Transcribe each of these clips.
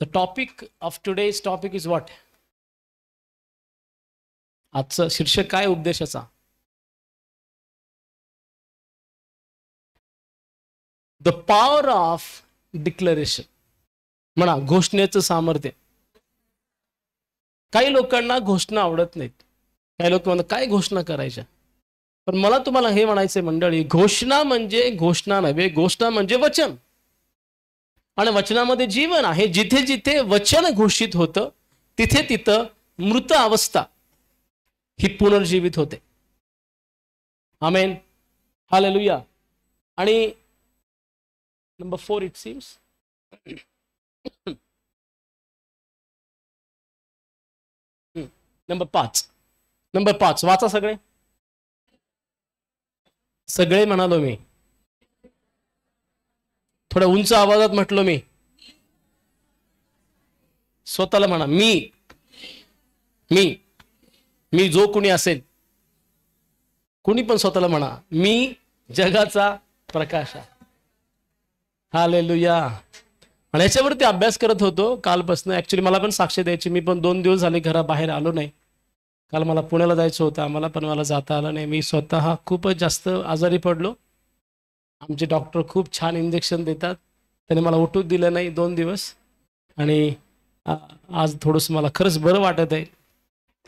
The topic of today's topic is what? आजचं शीर्षक काय उपदेशाचा? The power of declaration. म्हणा घोषणेचं सामर्थ्य. काही लोकांना घोषणा आवडत नाहीत. काही लोक म्हणतात काय घोषणा करायच्या. पण मला तुम्हाला हे म्हणायचंय मंडळी, घोषणा म्हणजे घोषणा नव्हे, घोषणा म्हणजे वचन. आणि वचनामध्ये जीवन आहे. जिथे जिथे वचन घोषित होतं तिथे तिथं मृत अवस्था ही पुनर्जीवित होते. आमेन, हालेलुया. आणि नंबर 4 इट सीम्स नंबर 5 वाचा सगळे. सगळे म्हणालो मी. थोड्या उंच आवाजात म्हटलो मी. स्वतःला म्हणा मी मी मी जो कोणी असेल, कोणी पण स्वतःला म्हणा मी जगाचा प्रकाश आहे. हालेलुया. आणि याच्यावरती अभ्यास करत होतो कालपासून. ऍक्च्युली मला पण साक्ष द्यायची. मी पण 2 दिवस झाले घराबाहेर आलो नाही. काल मला पुण्याला जायचं होतं आम्हाला, पण मला जाता आलं नाही. मी स्वतः खूपच जास्त आजारी पडलो. आमचे डॉक्टर खूप छान इंजेक्शन देतात. त्याने मला उठूच दिलं नाही 2 दिवस. आणि आज थोडंसं मला खरंच बरं वाटत आहे.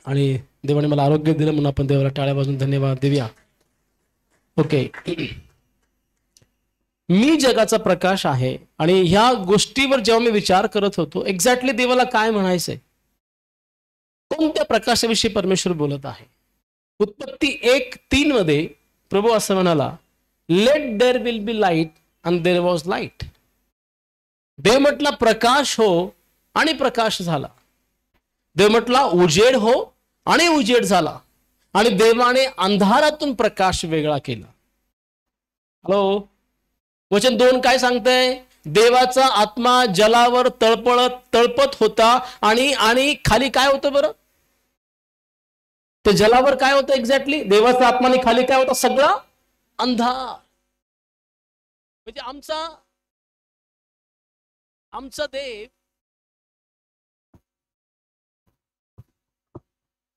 आणि देवाने मला आरोग्य दिलं म्हणून आपण देवाला टाळ्या वाजून धन्यवाद देऊया. ओके. मी जगाचा प्रकाश आहे. आणि ह्या गोष्टीवर जेव्हा मी विचार करत होतो, एक्झॅक्टली देवाला काय म्हणायचंय, कोणत्या प्रकाशाविषयी परमेश्वर बोलत आहे. उत्पत्ती 1:3 मध्ये प्रभू असं म्हणाला, let there will be light and there was light. देव म्हटला प्रकाश हो आणि प्रकाश झाला. देव म्हटला उजेड हो आणि उजेड झाला. आणि देवाने अंधारातून प्रकाश वेगळा केला. हॅलो. वचन 2 काय सांगतंय? देवाचा आत्मा जलावर तळपत होता. आणि खाली काय होतं बरं? ते जलावर काय होतं एक्झॅक्टली? देवाचा आत्माने खाली काय होता? सगळा अंधार. म्हणजे आमचा देव,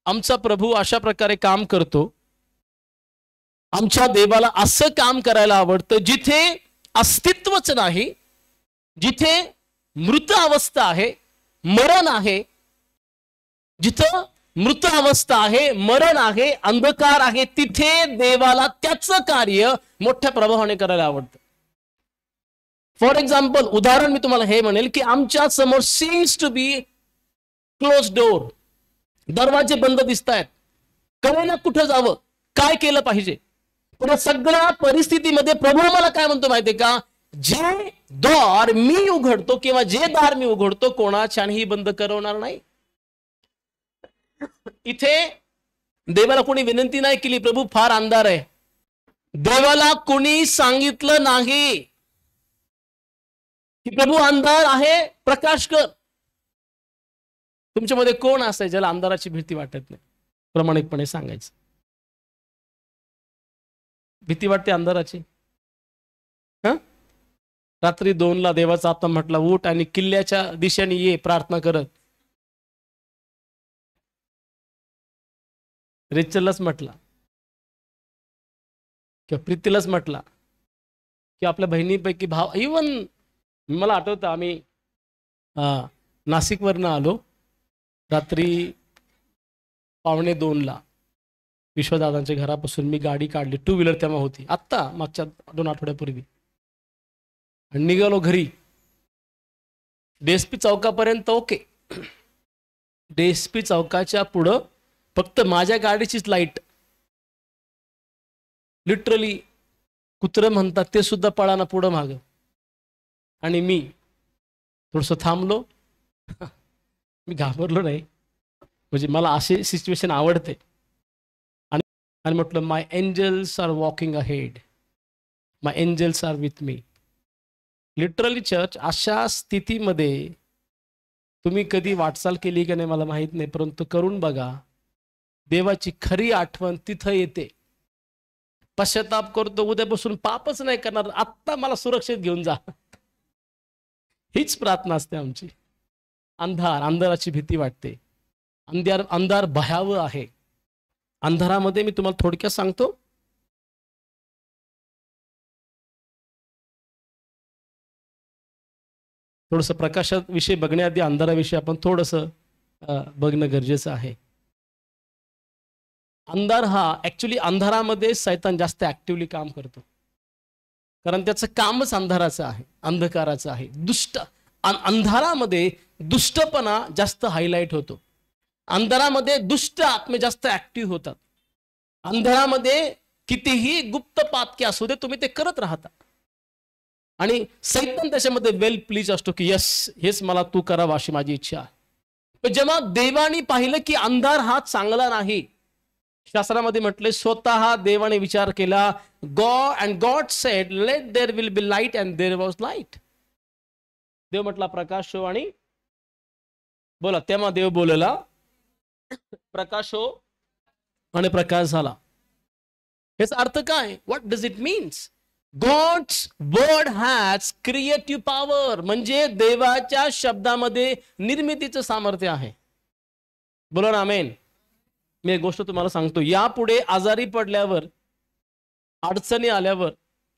आमचा प्रभू अशा प्रकारे काम करतो. आमच्या देवाला असं काम करायला आवडतं जिथे अस्तित्वच नाही, जिथे मृत अवस्था आहे, मरण आहे. जिथं मृत अवस्था आहे, मरण आहे, अंधकार आहे, तिथे देवाला त्याचं कार्य मोठ्या प्रभावाने करायला आवडतं. फॉर एक्झाम्पल, उदाहरण मी तुम्हाला हे म्हणेल की आमच्या समोर seems to be close door. दरवाजे बंद दिसत आहेत. कळेना कुठं जावं, काय केलं पाहिजे. पण सगळ्या परिस्थितीमध्ये प्रभू मला काय म्हणतो माहितीये का? जे दार मी उघडतो किंवा जे दार मी उघडतो कोणाच्याही बंद करवणार नाही. इथे देवाला कोणी विनंती नाही केली प्रभू फार अंधार आहे. देवाला कोणी सांगितलं नाही की प्रभू अंधार आहे, प्रकाश कर. तुमच्यामध्ये कोण असेल ज्याला अंधाराची भीती वाटत नाही? प्रामाणिकपणे सांगायचं. भीती वाटते अंधाराची? रात्री 2ला देवाचा आत्मा म्हटला उठ आणि किल्ल्याच्या दिशेने ये प्रार्थना करत. रेचललाच म्हटला किंवा प्रीतीलाच म्हटला की आपल्या बहिणीपैकी भाव. इवन मला आठवतं आम्ही नाशिकवरनं आलो रात्री 1:45ला. विश्वदादांच्या घरापासून मी गाडी काढली. 2 व्हीलर तेव्हा होती, आत्ता मागच्या 2 आठवड्यापूर्वी. आणि निघालो घरी. DSP चौकापर्यंत ओके. DSP चौकाच्या पुढं फक्त माझ्या गाडीचीच लाईट. लिटरली कुत्रं म्हणतात ते सुद्धा पळाना पुढं माग. आणि मी थोडंसं थांबलो. मी घाबरलो नाही, म्हणजे मला अशी सिच्युएशन आवडते. आणि म्हटलं my angels are walking ahead, my angels are with me. Literally church, अशा स्थितीमध्ये तुम्ही कधी वाटचाल केली का नाही मला माहित नाही, परंतु करून बघा. देवाची खरी आठवण तिथं येते. पश्चाताप करतो, उद्यापासून पापच नाही करणार, आत्ता मला सुरक्षित घेऊन जा. हीच प्रार्थना असते आमची. अंधाराची भीती वाटते. अंधार भयावह आहे. अंधारामध्ये मी तुम्हाला थोडक्यात सांगतो. थोडंसं प्रकाशाविषयी बघण्याआधी अंधाराविषयी आपण थोडंसं बघणं गरजेचं आहे. अंधार हा ऍक्च्युली अंधारामध्ये सैतान जास्त ऍक्टिव्हली काम करतो, कारण त्याचं कामच अंधाराचं आहे, अंधकाराचं आहे. अंधारामध्ये दुष्टपणा जास्त हायलाइट होतो. अंधारामध्ये दुष्ट आत्मे जास्त ऍक्टिव्ह होतात. अंधारामध्ये कितीही गुप्त पातके असू दे, तुम्ही ते करत राहता. आणि सैतान त्याच्यामध्ये वेल प्लीज असतो की यस, हेच मला तू करावं अशी माझी इच्छा आहे. पण जेव्हा देवाने पाहिलं की अंधार हा चांगला नाही, शास्त्रामध्ये म्हटले स्वतः देवाने विचार केला, God said let there will be light and there was light. देव म्हटला प्रकाश हो, आणि बोला तेव्हा देव बोलला प्रकाश हो, आणि प्रकाश झाला. याचा अर्थ काय? What does it means? God's word has creative power. म्हणजे देवाच्या शब्दामध्ये निर्मितीचं सामर्थ्य आहे. बोला ना आमेन. मी एक गोष्ट तुम्हाला सांगतो, यापुढे आजारी पडल्यावर, अडचणी आल्यावर,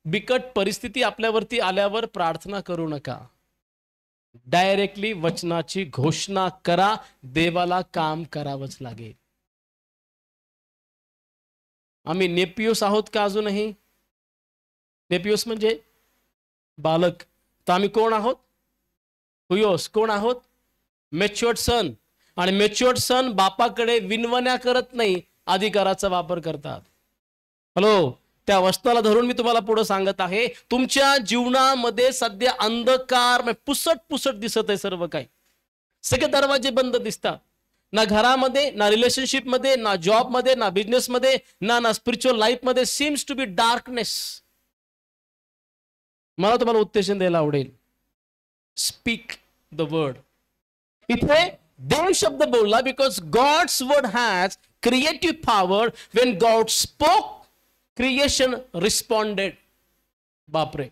बिकट परिस्थिती आपल्यावरती आल्यावर प्रार्थना करू नका. डायरेक्टली वचनाची घोषणा करा. देवाला काम करावंच लागेल. आम्ही नेपियोस आहोत का अजूनही? नेपियोस म्हणजे बालक. तर आम्ही कोण आहोत? हुयोस. कोण आहोत? मॅच्युअर्ड सन. आणि मॅच्युअर्ड सन बापाकडे विनवण्या करत नाही, अधिकाराचा वापर करतात. हॅलो, त्या वचनाला धरून मी तुम्हाला पुढे सांगत आहे, तुमच्या जीवनामध्ये सध्या अंधकार पुसट दिसत आहे. सर्व काही, सगळे दरवाजे बंद दिसतात. ना घरामध्ये, ना रिलेशनशिपमध्ये, ना जॉबमध्ये, ना बिझनेसमध्ये, ना स्पिरिच्युअल लाईफमध्ये. Seems to be darkness. मला तुम्हाला उत्तेजन द्यायला आवडेल. Speak the word. इथे देव शब्द बोलला, because God's word has creative power. When God spoke, creation responded. बापरे.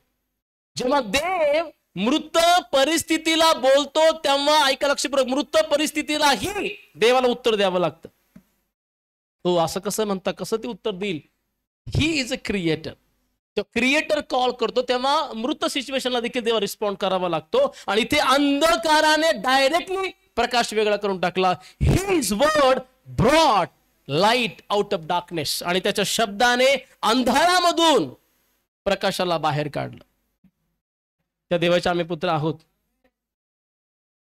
जेव्हा देव मृत परिस्थितीला बोलतो तेव्हा ऐका लक्षपूर्वक, मृत परिस्थितीलाही देवाला उत्तर द्यावं लागतं. हो, असं कसं म्हणता? कसं ते उत्तर देईल? He is a creator. Creator call करतो तेव्हा मृत सिच्युएशनला देखील देवा रिस्पॉन्ड करावा लागतो. आणि इथे अंधकाराने डायरेक्टली प्रकाश वेगळा करून टाकला. His word brought light out of darkness. आणि त्याच्या शब्दाने अंधारामधून प्रकाशाला बाहेर काढलं. त्या देवाचे आम्ही पुत्र आहोत.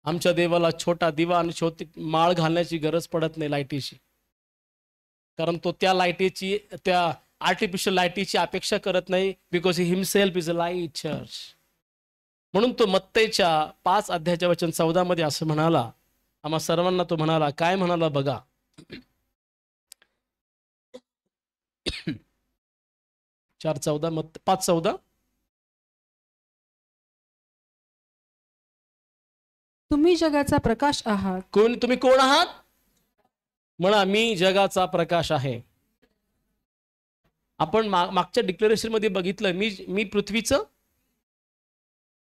आमच्या देवाला छोटा दिवा आणि छोटी माळ घालण्याची गरज पडत नाही लाईटीची, कारण तो त्या लाईटीची, त्या आर्टिफिशियल लाईटीची अपेक्षा करत नाही. Because he himself is a light church. म्हणून तो मत्तेच्या 5 अध्यायाच्या वचन 14 मध्ये असं म्हणाला. आम्हा सर्वांना तो म्हणाला. काय म्हणाला बघा. 4:14 5:14. तुम्ही जगाचा प्रकाश आहात. तुम्ही कोण आहात? म्हणा, मी जगाचा प्रकाश आहे. आपण मागच्या डिक्लेरेशन मध्ये बघितलं, मी पृथ्वीचं.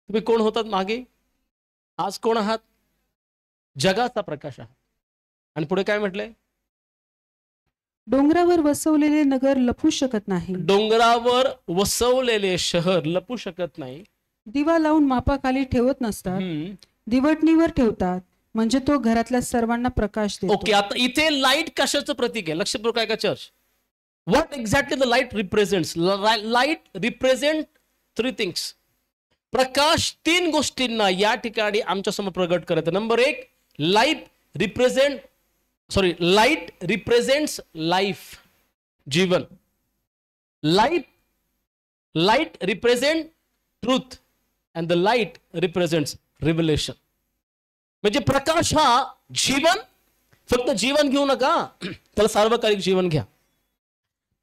तुम्ही कोण होतात मागे? आज कोण आहात? जगाचा प्रकाश आहात. आणि पुढे काय म्हटलंय? डोंगरावर वसवलेले नगर लपू शकत नाही. डोंगरावर वसवलेले शहर लपू शकत नाही. दिवा लावून मापाखाली ठेवत नसतात, दिवटणीवर ठेवतात, म्हणजे तो घरातल्या सर्वांना प्रकाश देतो. ओके, आता इथे लाईट कशाचं प्रतीक आहे? लक्षपूर्वक आहे का church? What exactly the light represents? Light represent 3 things. प्रकाश 3 गोष्टींना या ठिकाणी आमच्या समोर प्रगट करत. नंबर 1, लाईट रिप्रेझेंट्स लाईफ, जीवन. Light represent truth and the light represents revelation. म्हणजे प्रकाश हा जीवन. फक्त जीवन घेऊ नका, त्याला सार्वकालिक जीवन घ्या.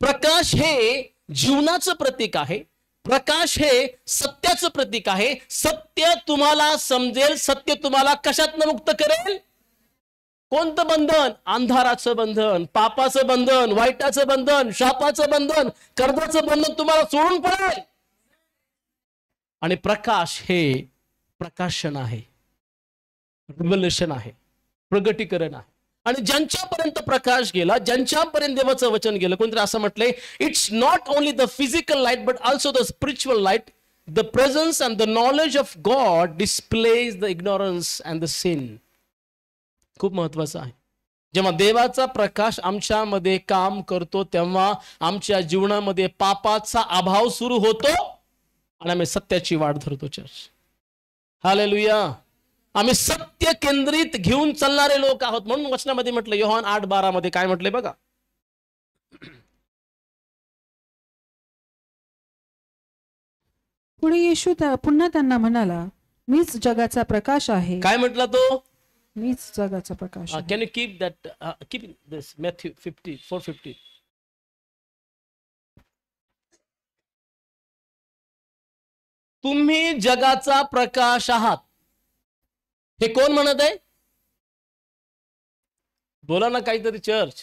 प्रकाश हे जीवनाचं प्रतीक आहे. प्रकाश हे सत्याचं प्रतीक आहे. सत्य तुम्हाला समजेल. सत्य तुम्हाला कशातनं मुक्त करेल? कोणतं बंधन? अंधाराचं बंधन, पापाचं बंधन, वाईटाचं बंधन, शापाचं बंधन, कर्जाचं बंधन तुम्हाला सोडून पडेल. आणि प्रकाश हे प्रकाशन आहे. रिव्हलेशन आहे, प्रगटीकरण आहे. आणि ज्यांच्यापर्यंत प्रकाश गेला, ज्यांच्यापर्यंत देवाचं वचन गेलं, कोणतरी असं म्हटलंय, it's not only the physical light but also the spiritual light. The presence and the knowledge of God displays the ignorance and the sin. खूप महत्वाचं आहे. जेव्हा देवाचा प्रकाश आमच्यामध्ये काम करतो तेव्हा आमच्या जीवनामध्ये पापाचा अभाव सुरू होतो आणि आम्ही सत्याची वाट धरतो. Church, hallelujah. आम्ही सत्य केंद्रित घेऊन चालणारे लोक आहोत. म्हणून वचनामध्ये म्हटलं, योहान 8:12 मध्ये काय म्हटलंय बघा. पुढे येशू पुन्हा त्यांना म्हणाला, मीच जगाचा प्रकाश आहे. काय म्हटला तो? मीच जगाचा प्रकाश आहे. Can you keep that, keep this Matthew 4:50. तुम्ही जगाचा प्रकाश आहात. हे कोण म्हणत आहे? बोला ना काहीतरी चर्च.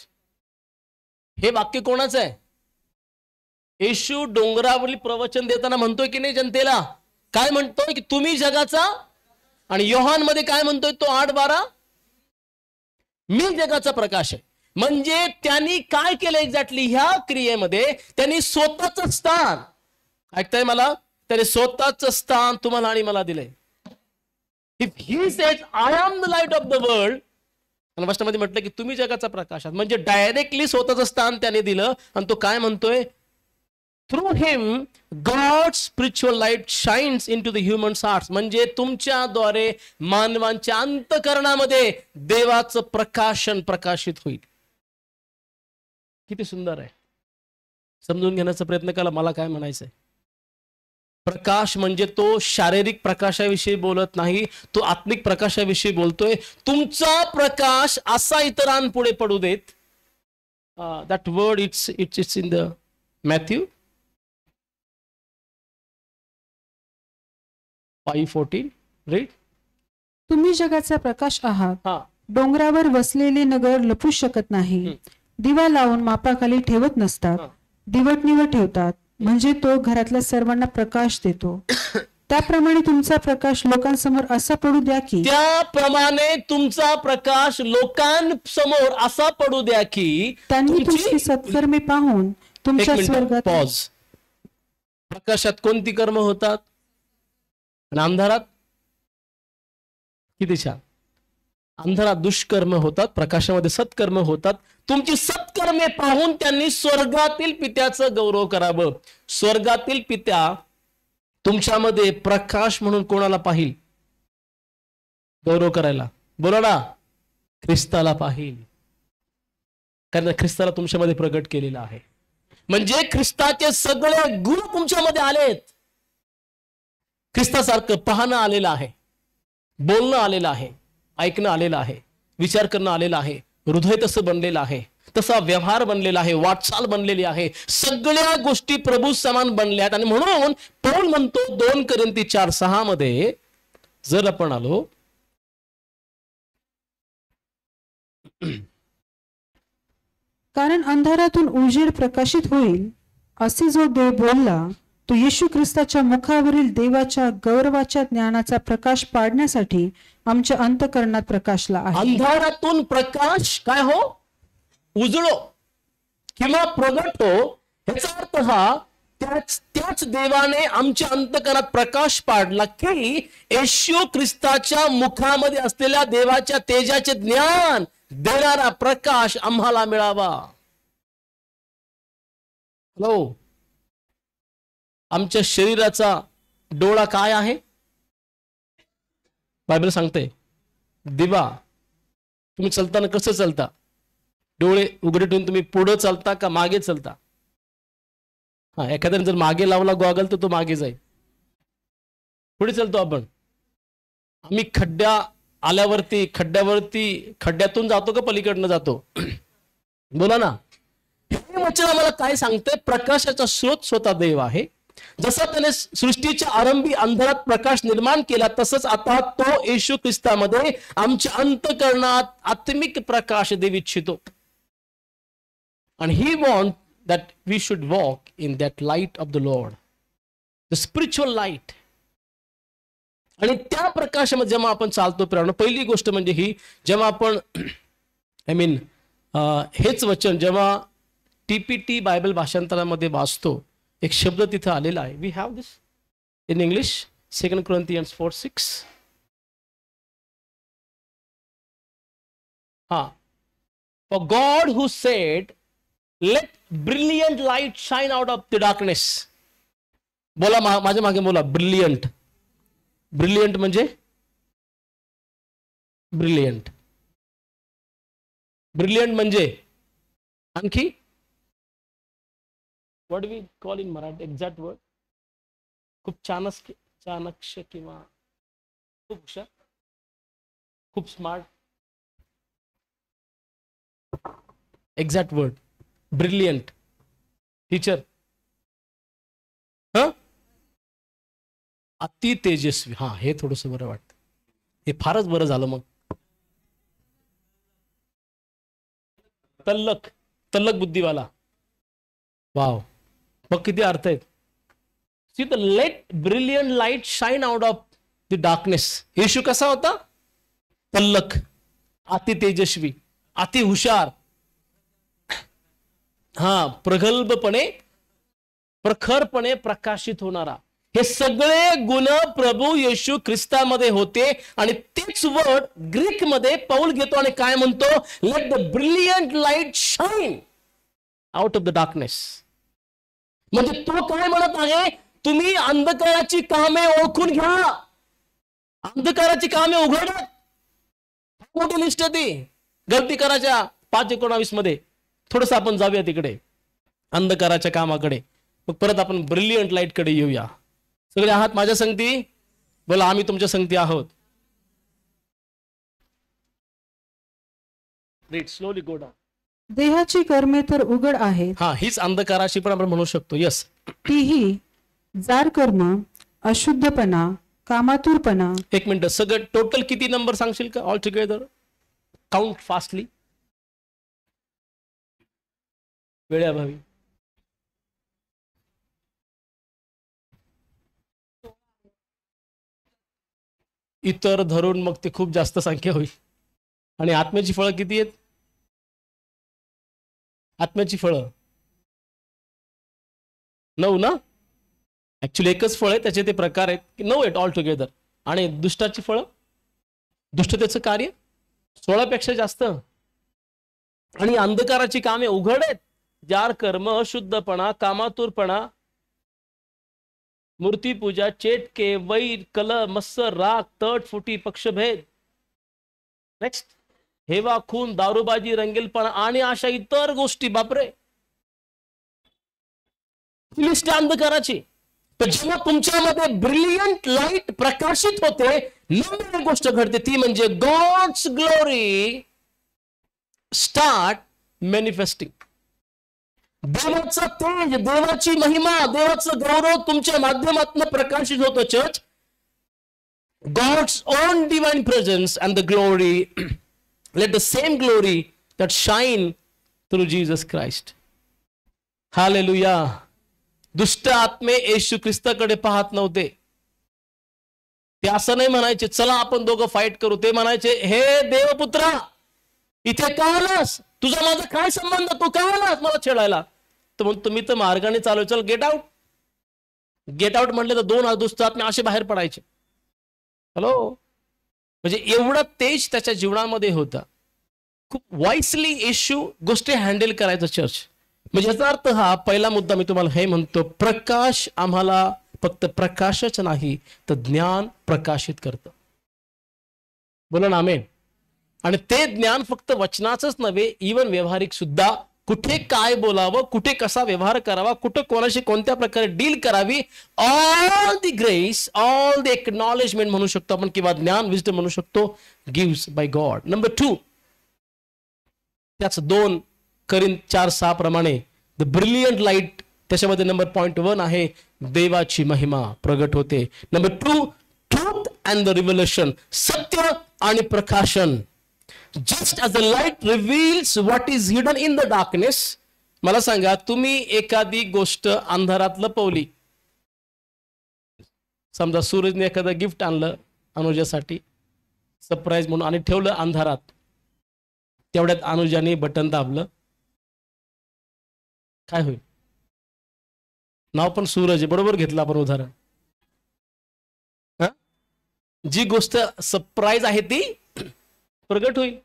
हे वाक्य कोणाचं आहे? येशू डोंगरावरील प्रवचन देताना म्हणतोय की नाही जनतेला? काय म्हणतोय की तुम्ही जगाचा. आणि योहान मध्ये काय म्हणतोय तो 8:12, मी जगाचा प्रकाश आहे. म्हणजे त्यांनी काय केलं एक्झॅक्टली? ह्या क्रियेमध्ये त्यांनी स्वतःच स्थान, ऐकताय मला, त्याने स्वतःच स्थान तुम्हाला आणि मला दिलंय. If he says I am the light of the world, आणि वचनामध्ये म्हटलं की तुम्ही जगाचा प्रकाश आहात, म्हणजे डायरेक्टली स्वतःचं स्थान त्याने दिलं. आणि तो काय म्हणतोय? Through him God spiritual light shines into the humans hearts. म्हणजे तुमच्याद्वारे मानवांच्या अंतःकरणामध्ये देवाचं प्रकाशन प्रकाशित होईल. किती सुंदर आहे. समजून घेण्याचा प्रयत्न केला. मला काय म्हणायचंय? प्रकाश म्हणजे तो शारीरिक प्रकाशाविषयी बोलत नाही, तो आत्मिक प्रकाशाविषयी बोलतोय. तुमचा प्रकाश असा इतरांपुढे पडू देत. That word it's in the Matthew 5:14. Read. तुम्ही जगाचा प्रकाश आहात. डोंगरावर वसलेले नगर लपू शकत नाही. दिवा लावून मापाखाली ठेवत नसतात, दिवटणीवर ठेवतात, म्हणजे तो घरातल्या सर्वांना प्रकाश देतो. त्याप्रमाणे तुमचा प्रकाश लोकांसमोर असा पडू द्या की, त्याप्रमाणे तुमचा प्रकाश लोकांसमोर असा पडू द्या की त्यांनी तुमची सत्कर्मे पाहून तुमच्या स्वर्गात. पॉज. प्रकाशात कोणती कर्म होतात आणि अंधारात? किती छान. अंधारात दुष्कर्म होतात, प्रकाशामध्ये सत्कर्म होतात. तुमची सत्कर्मे पाहून त्यांनी स्वर्गातील पित्याचं गौरव करावं. स्वर्गातील पित्या तुमच्यामध्ये प्रकाश म्हणून कोणाला पाहिल गौरव करायला? बोला ना. ख्रिस्ताला पाहिल. कारण ख्रिस्ताला तुमच्यामध्ये प्रगट केलेला आहे. म्हणजे ख्रिस्ताचे सगळे गुण तुमच्यामध्ये आलेत. ख्रिस्तासारखं पाहणं आलेलं आहे, बोलणं आलेलं आहे, ऐकणं आलेलं आहे, विचार करणं आलेलं आहे, हृदय तसं बनलेलं आहे, तसा व्यवहार बनलेला आहे, वाटचाल बनलेली आहे. सगळ्या गोष्टी प्रभू समान बनल्यात. आणि म्हणून पौल म्हणतो 2 कोरिंथी 4:6 मध्ये, जर आपण आलो, कारण अंधारातून उजेड प्रकाशित होईल असे जो देव बोलला तो येशू ख्रिस्ताच्या मुखावरील देवाच्या गौरवाच्या ज्ञानाचा प्रकाश पाडण्यासाठी आमच्या अंतःकरणात प्रकाशला आहे. अंधारातून प्रकाश काय हो? उजळो किंवा प्रगट हो. याचा अर्थ हा, त्याच देवाने आमच्या अंतःकरणात प्रकाश पाडला की येशू ख्रिस्ताच्या मुखामध्ये असलेल्या देवाच्या तेजाचे ज्ञान देणारा प्रकाश आम्हाला मिळावा. हॅलो. आमच्या शरीराचा डोळा काय आहे? बायबल सांगते दिवा. तुम्ही चालताना कसं चालता? डोळे उघडे ठेवून तुम्ही पुढे चालता का मागे चालता? एखाद्याने जर मागे लावला गॉगल तर तो मागे जाईल. पुढे चालतो आपण. आम्ही खड्ड्यातून जातो का पलीकडनं जातो? बोला ना. हे वचन आम्हाला काय सांगतंय? प्रकाशाचा स्रोत स्वतः देव आहे. जसा त्याने सृष्टीच्या आरंभी अंधारात प्रकाश निर्माण केला, तसंच आता तो येशू ख्रिस्तामध्ये आमच्या अंतःकरणात आत्मिक प्रकाश देव इच्छितो. आणि ही want that we should walk in that light of the Lord, the spiritual light. आणि त्या प्रकाशामध्ये जेव्हा आपण चालतो प्रेरणा, पहिली गोष्ट म्हणजे ही, जेव्हा आपण हेच वचन जेव्हा TPT बायबल भाषांतरामध्ये वाचतो, एक शब्द तिथं आलेला आहे. We have this in English, 2 Corinthians 4:6. For God who said, let brilliant light shine out of the darkness. बोला माझ्या मागे बोला, ब्रिलियंट. ब्रिलियंट म्हणजे ब्रिलियंट. ब्रिलियंट म्हणजे आणखी what we call in Marathi exact word, खूप चाणक्य किंवा खूप हुशार, खूप smart. Exact word brilliant. Teacher, अति तेजस्वी. हा, हे थोडस बरं वाटतं, हे फारच बरं झालं. मग तल्लक बुद्धीवाला. वाव, मग किती अर्थ आहेत. See the let brilliant light shine out of the darkness. येशू कसा होता? तल्लक, अति तेजस्वी, अति हुशार, प्रगल्भपणे प्रखरपणे प्रकाशित होणारा. हे सगळे गुण प्रभू येशू ख्रिस्तामध्ये होते. आणि तेच वर्ड ग्रीक मध्ये पौल घेतो आणि काय म्हणतो? Let the brilliant light shine out of the darkness. म्हणजे तो काय म्हणत आहे? तुम्ही अंधकाराची कामे ओळखून घ्या, अंधकाराची कामे उघडा. मोठी लिस्ट ती गलती करायच्या 5:19 मध्ये. थोडस आपण जाऊया तिकडे, अंधकाराच्या कामाकडे. मग परत आपण ब्रिलियंट लाईट कडे येऊया. सगळे आहात माझ्या संगती? बोला, आम्ही तुमच्या संगती आहोत. Read slowly, go down. देहाची कर्मे तर उघड आहेत. हीच अंधकाराशी पण आपण म्हणू शकतो. यस, तीही जार कर्म, अशुद्धपणा, कामातुरपणा. एक मिनिट, सगळं टोटल किती नंबर सांगशील का? ऑल टुगेदर काउंट फास्टली, वेळेअभावी. इतर धरून मग ते खूप जास्त संख्या होईल. आणि आत्म्याची फळं किती आहेत? आत्म्याची फळं 9 ना? ऍक्च्युली एकच फळ आहे, त्याचे ते प्रकार आहेत की 9 आहेत ऑल टुगेदर. आणि दुष्टाची फळं, दुष्टतेचं कार्य 16 पेक्षा जास्त. आणि अंधकाराची कामे उघड आहेत, जार कर्म, अशुद्धपणा, कामातुरपणा, मूर्तीपूजा, चेटके, वैर, कलह, मत्सर, राग, तट, फुटी, पक्षभेद. नेक्स्ट, हेवा, खून, दारूबाजी, रंगेलपणा आणि अशा इतर गोष्टी. बापरे, लिस्ट अंधकाराची. तर जेव्हा तुमच्यामध्ये ब्रिलियंट लाईट प्रकाशित होते, नवीन एक गोष्ट घडते, ती म्हणजे गॉड्स ग्लोरी स्टार्ट मॅनिफेस्टिंग. देवाचा तेज, देवाची महिमा, देवाचं गौरव तुमच्या माध्यमातून प्रकाशित होतं. Church, God's own divine presence and the glory, let the same glory that shine through Jesus Christ. Hallelujah. दुष्ट आत्मे येशू ख्रिस्ताकडे पाहत नव्हते. ते असं नाही म्हणायचे चला आपण दोघं फाईट करू. ते म्हणायचे, हे देवपुत्रा, इथे का आलास? तुझा माझा काय संबंध? तू का आलास मला छेडायला? तर म्हणतो, तुम्ही तर मार्गाने चालू, चल गेट आउट. गेट आउट म्हटले तर 2 दुष्ट आत्मे असे बाहेर पडायचे. हॅलो, म्हणजे एवढा तेज त्याच्या जीवनामध्ये होता. खूप वाईसली येशू गोष्टी हँडल करायचं चर्च. म्हणजे याचा अर्थ हा पहिला मुद्दा मी तुम्हाला हे म्हणतो, प्रकाश आम्हाला फक्त प्रकाशच नाही तर ज्ञान प्रकाशित करतं. बोला ना आमेन. आणि ते ज्ञान फक्त वचनाचंच नव्हे, इवन व्यवहारिक सुद्धा. कुठे काय बोलावं, कुठे कसा व्यवहार करावा, कुठे कोणाशी कोणत्या प्रकारे डील करावी, all the grace, all the acknowledgement म्हणू शकतो आपण, किंवा ज्ञान, विजडम म्हणू शकतो, गिव्स बाय गॉड. नंबर 2, त्याच 2 Corinthians 4:6 प्रमाणे द ब्रिलियंट लाईट, त्याच्यामध्ये नंबर पॉइंट 1 आहे, देवाची महिमा प्रगट होते. नंबर 2, ट्रूथ अँड द रिव्हेलेशन, सत्य आणि प्रकाशन. Just as the light reveals what is hidden in the darkness. मला सांगा, तुम्ही एखादी गोष्ट अंधारात लपवली, समजा सूरजने एखादं गिफ्ट आणलं अनुजासाठी सरप्राईज म्हणून आणि ठेवलं अंधारात. तेवढ्यात अनुजाने बटन दाबलं. काय होईल? नाव पण सूरज आहे, बरोबर घेतलं आपण उदाहरण. जी गोष्ट सरप्राईज आहे ती प्रगट होईल.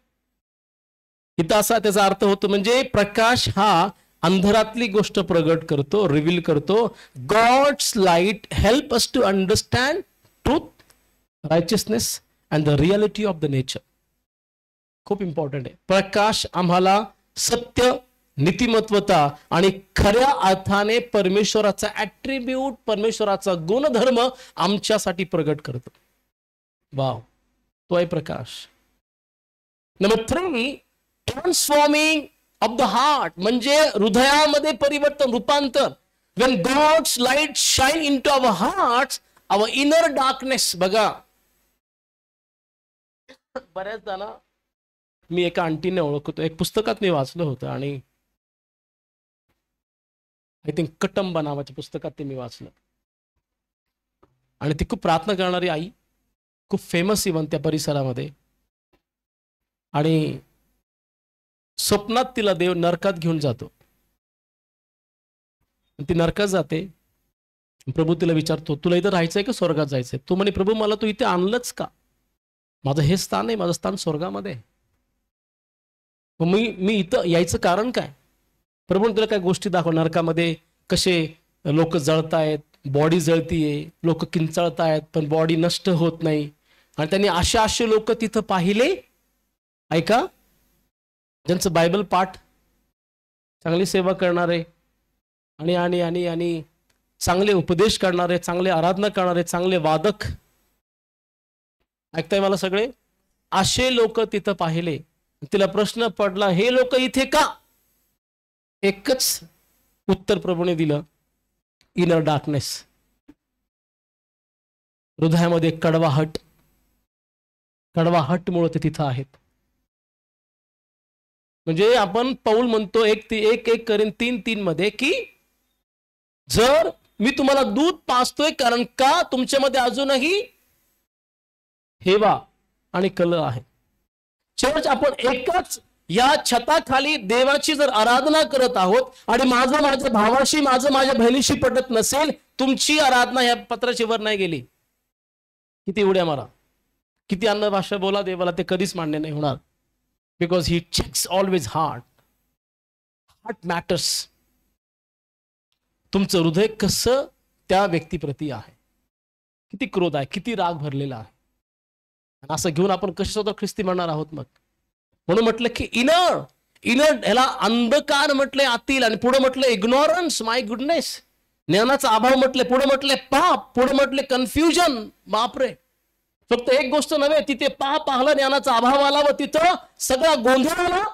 इथं असा त्याचा अर्थ होतो, म्हणजे प्रकाश हा अंधारातली गोष्ट प्रगट करतो, रिव्हील करतो. God's light help us to understand truth, righteousness and the reality of the nature. खूप इम्पॉर्टंट आहे. प्रकाश आम्हाला सत्य, नीतिमत्वता आणि खऱ्या अर्थाने परमेश्वराचा ऍट्रिब्यूट, परमेश्वराचा गुणधर्म आमच्यासाठी प्रगट करतो. वाव, तो आहे प्रकाश. Number 3, transforming of the heart, म्हणजे हृदयामध्ये परिवर्तन, रूपांतर. When God's light shine into our hearts, our inner darkness. बघा, बऱ्याचदा ना मी एका आंटीने ओळखतो, एक पुस्तकात मी वाचलं होतं आणि आय थिंक कटंबा नावाच्या पुस्तकात ते मी वाचलं. आणि ती खूप प्रार्थना करणारी आई, खूप फेमस इव्हन त्या परिसरामध्ये. आणि स्वप्नात तिला देव नरकात घेऊन जातो. ती नरकात जाते. प्रभू तिला विचारतो, तुला इथं राहायचंय का स्वर्गात जायचंय? तू म्हणे, प्रभू मला तू इथे आणलंच का? माझं हे स्थान आहे, माझं स्थान स्वर्गामध्ये. मी इथं यायचं कारण काय? प्रभू तुला काय गोष्टी दाखव, नरकामध्ये कसे लोक जळतायत, बॉडी जळतीये, लोक किंचाळतायत पण बॉडी नष्ट होत नाही. आणि त्यांनी असे लोक तिथं पाहिले, ऐका, ज्यांचं बायबल पाठ, चांगली सेवा करणारे आणि आणि आणि आणि चांगले उपदेश करणारे, चांगले आराधना करणारे, चांगले वादक, ऐकताय मला सगळे? असे लोक तिथं पाहिले. तिला प्रश्न पडला, हे लोक इथे का? एकच उत्तर प्रभूने दिलं, इनर डार्कनेस. हृदयामध्ये कडवाहट, कडवाहटमुळे ते तिथं आहेत. म्हणजे आपण पौल म्हणतो 1 मध्ये की जर मी तुम्हाला दूध पाजतोय कारण का तुमच्यामध्ये अजूनही हेवा आणि कलह आहे. चर्च, आपण एकाच या छताखाली देवाची जर आराधना करत आहोत आणि माझं माझ्या भावाशी, माझं माझ्या बहिणीशी पटत नसेल, तुमची आराधना या पत्राची वर नाही गेली. किती उड्या मारा, किती अन्न भाषा बोला, देवाला ते कधीच मान्य नाही होणार. Because he checks always heart. Heart matters. तुमचं हृदय कसं त्या व्यक्तीप्रती आहे, किती क्रोध आहे, किती राग भरलेला आहे. असं घेऊन आपण कसे स्वतः ख्रिस्ती म्हणणार आहोत? मग म्हणून म्हटलं की इनर ह्याला अंधकार म्हटले, आतील, आणि पुढे म्हटलं इग्नोरन्स, माय गुडनेस, ज्ञानाचा अभाव म्हटले, पुढे म्हटले पाप, पुढे म्हटले कन्फ्युजन. बापरे, फक्त एक गोष्ट नव्हे, तिथे पाप आला, ज्ञानाचा अभाव आला व तिथं सगळा गोंधळ आला.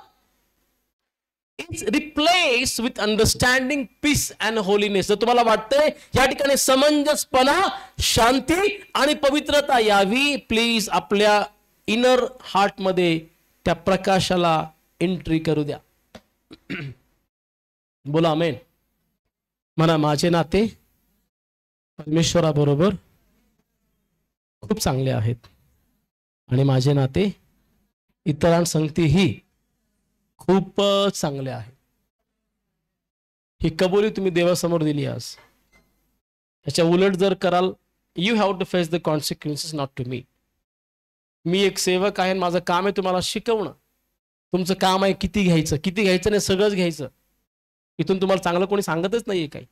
It's replace with understanding, peace and holiness. जर तुम्हाला वाटतंय या ठिकाणी समंजसपणा, शांती आणि पवित्रता यावी, प्लीज आपल्या इनर हार्ट मध्ये त्या प्रकाशाला एंट्री करू द्या. बोला आमेन. म्हणा, माझे नाते परमेश्वराबरोबर खूप चांगले आहेत आणि माझे नाते इतरांसंगतीही खूपच चांगले आहेत. ही कबुली तुम्ही देवासमोर दिली आज. त्याच्या उलट जर कराल, you have to face the consequences, not to me. मी एक सेवक आहे, माझं काम आहे तुम्हाला शिकवणं. तुमचं काम आहे किती घ्यायचं नाही, सगळंच घ्यायचं. इथून तुम्हाला चांगलं कोणी सांगतच नाहीये काही,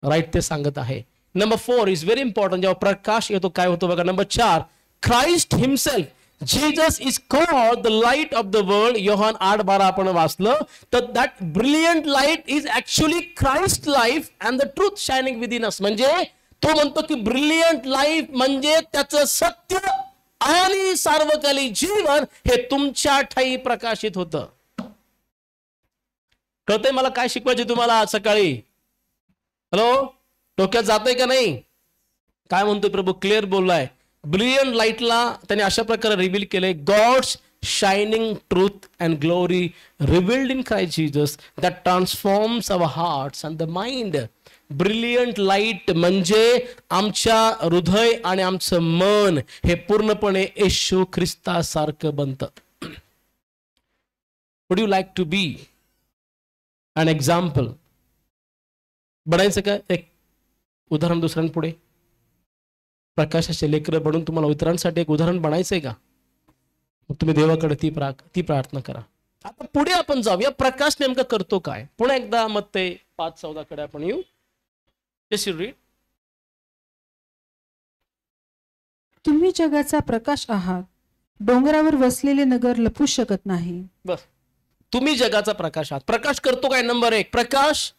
राईट ते सांगत आहे. Number 4 is very important. जेव्हा प्रकाश येतो काय होतो बघा. Number 4, Christ himself, Jesus is called the light of the world. योहान 8:12 आपण वाचलं. तर that brilliant light is actually Christ life and the truth shining within us. म्हणजे तो म्हणतो की ब्रिलियंट लाईफ म्हणजे त्याचं सत्य आणि सार्वकालिक जीवन हे तुमच्या ठाई प्रकाशित होतं. कळतंय मला काय शिकवायचे तुम्हाला आज सकाळी? हॅलो, डोक्यात जातंय का नाही? काय म्हणतोय प्रभू? क्लिअर बोललाय. ब्रिलियंट लाईटला त्याने अशा प्रकारे रिव्हील केले, God's shining truth and glory revealed in Christ Jesus that transforms our hearts and the mind. Brilliant light म्हणजे आमच्या हृदय आणि आमचं मन हे पूर्णपणे येशू ख्रिस्तासारखं बनतं. Would you like to be an example? बनायचं का एक उदाहरण दुसऱ्यांपुढे? प्रकाशाचे लेकरं बनून तुम्हाला इतरांसाठी एक उदाहरण बनायचंय का? मग तुम्ही देवाकडे ती प्रार्थना करा. आता पुढे आपण जाऊया, प्रकाश नेमका करतो काय? पुन्हा एकदा मत्ते 5:14 कडे आपण येऊ. Just read. तुम्ही जगाचा प्रकाश आहात. डोंगरावर वसलेले नगर लपू शकत नाही. बस, तुम्ही जगाचा प्रकाश आहात. प्रकाश करतो काय? नंबर 1, प्रकाश